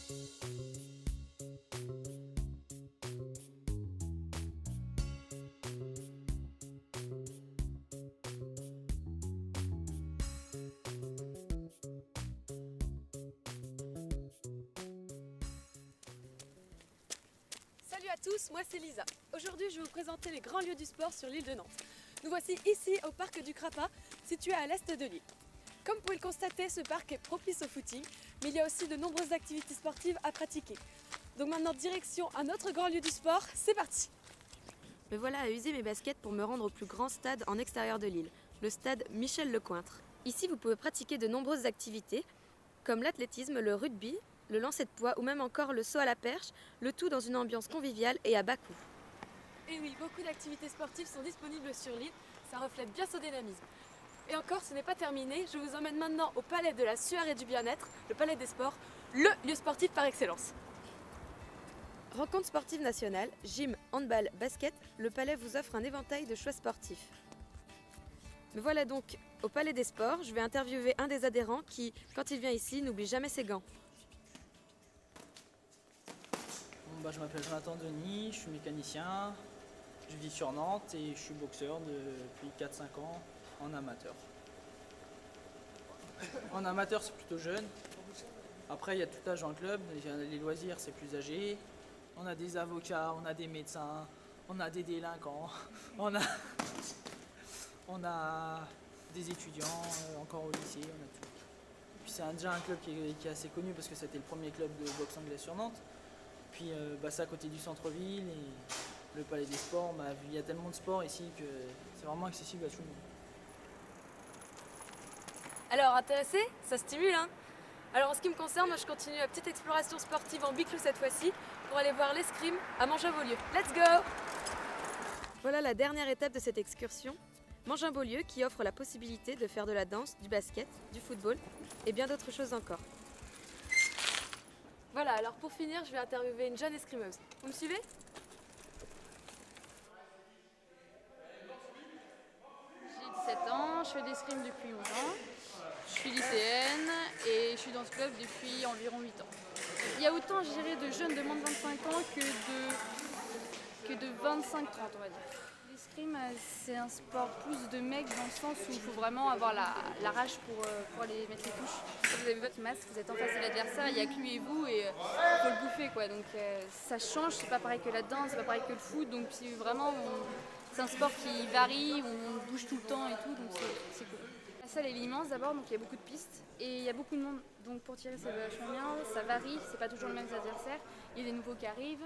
Salut à tous, moi c'est Lisa. Aujourd'hui je vais vous présenter les grands lieux du sport sur l'île de Nantes. Nous voici ici au parc du Crapin, situé à l'est de l'île. Comme vous pouvez le constater, ce parc est propice au footing, mais il y a aussi de nombreuses activités sportives à pratiquer. Donc maintenant direction un autre grand lieu du sport, c'est parti! Me voilà à user mes baskets pour me rendre au plus grand stade en extérieur de l'île, le stade Michel-Lecointre. Ici vous pouvez pratiquer de nombreuses activités, comme l'athlétisme, le rugby, le lancer de poids ou même encore le saut à la perche, le tout dans une ambiance conviviale et à bas coût. Et oui, beaucoup d'activités sportives sont disponibles sur l'île, ça reflète bien ce dynamisme. Et encore, ce n'est pas terminé, je vous emmène maintenant au palais de la sueur et du bien-être, le palais des sports, le lieu sportif par excellence. Rencontre sportive nationale, gym, handball, basket, le palais vous offre un éventail de choix sportifs. Me voilà donc au palais des sports, je vais interviewer un des adhérents qui, quand il vient ici, n'oublie jamais ses gants. Je m'appelle Jonathan Denis, je suis mécanicien, je vis sur Nantes et je suis boxeur depuis 4-5 ans en amateur. En amateur c'est plutôt jeune, après il y a tout âge dans le club, les loisirs c'est plus âgé, on a des avocats, on a des médecins, on a des délinquants, on a des étudiants encore au lycée, on a tout. Et puis c'est déjà un club qui est assez connu parce que c'était le premier club de boxe anglaise sur Nantes. Puis c'est à côté du centre-ville et le palais des sports, il y a tellement de sports ici que c'est vraiment accessible à tout le monde. Alors intéressé? Ça stimule hein? Alors en ce qui me concerne, moi je continue ma petite exploration sportive en biclou cette fois-ci pour aller voir l'escrime à Mangin-Beaulieu. Let's go! Voilà la dernière étape de cette excursion, Mangin-Beaulieu qui offre la possibilité de faire de la danse, du basket, du football et bien d'autres choses encore. Voilà, alors pour finir, je vais interviewer une jeune escrimeuse. Vous me suivez? J'ai 17 ans, je fais de l'escrime depuis 11 ans. Je suis lycéenne et je suis dans ce club depuis environ 8 ans. Il y a autant, je dirais, de jeunes de moins de 25 ans que de 25-30, on va dire. L'escrime, c'est un sport plus de mecs dans le sens où il faut vraiment avoir la rage pour aller mettre les touches. Quand vous avez votre masque, vous êtes en face de l'adversaire, il n'y a que lui et vous et il faut le bouffer quoi. Donc ça change, c'est pas pareil que la danse, c'est pas pareil que le foot. Donc vraiment, c'est un sport qui varie, on bouge tout le temps et tout, donc c'est cool. La salle est immense d'abord, donc il y a beaucoup de pistes et il y a beaucoup de monde. Donc pour tirer c'est vachement bien, ça varie, c'est pas toujours le même adversaire. Il y a des nouveaux qui arrivent.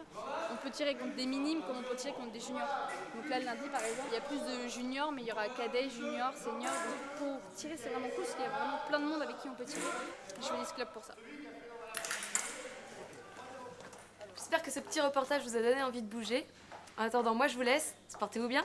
On peut tirer contre des minimes comme on peut tirer contre des juniors. Donc là le lundi par exemple, il y a plus de juniors mais il y aura cadets, juniors, seniors. Donc pour tirer c'est vraiment cool parce qu'il y a vraiment plein de monde avec qui on peut tirer. Je choisis ce club pour ça. J'espère que ce petit reportage vous a donné envie de bouger. En attendant, moi je vous laisse. Portez-vous bien.